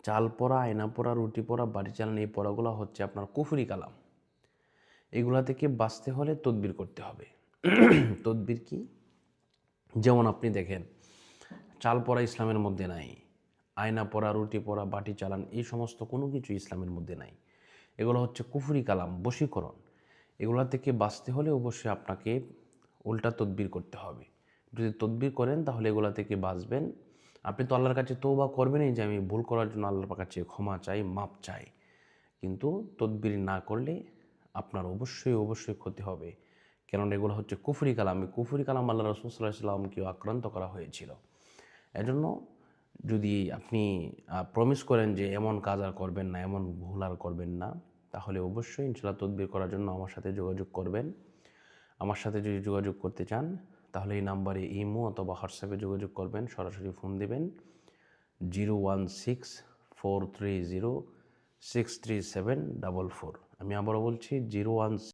চাল পড়া, আয়না পড়া, রুটি পড়া, বাড়ি চালান, এই পড়াগুলো হচ্ছে আপনার কুফরি কালাম। এগুলা থেকে বাঁচতে হলে তদবির করতে হবে। তদবির কি? যেমন আপনি দেখেন, চাল পড়া ইসলামের মধ্যে নাই, আয়না পড়া, রুটি পড়া, বাটি চালান, এই সমস্ত কোনো কিছু ইসলামের মধ্যে নাই। এগুলো হচ্ছে কুফরি কালাম, বশীকরণ। এগুলা থেকে বাঁচতে হলে অবশ্যই আপনাকে উল্টা তদবির করতে হবে। যদি তদবির করেন তাহলে এগুলা থেকে বাঁচবেন। আপনি তো আল্লাহর কাছে তওবা করবেনই যে আমি ভুল করার জন্য আল্লাহর কাছে ক্ষমা চাই, মাপ চাই। কিন্তু তদবির না করলে আপনার অবশ্যই ক্ষতি হবে। কেননা এগুলো হচ্ছে কুফরি কালাম। এই কুফরি কালাম আল্লাহ রাসূল সাল্লাল্লাহু আলাইহি ওয়াসাল্লামকেও আক্রান্ত করা হয়েছিল। এজন্য যদি আপনি প্রমিস করেন যে এমন কাজ আর করবেন না, এমন ভুল আর করবেন না, তাহলে অবশ্যই ইনশাআল্লাহ তদবির করার জন্য আমার সাথে যোগাযোগ করবেন। আমার সাথে যদি যোগাযোগ করতে চান তাহলে এই নাম্বারে ইমো অথবা হোয়াটসঅ্যাপে যোগাযোগ করবেন, সরাসরি ফোন দেবেন 016-430-63744। আমি আবারও বলছি 016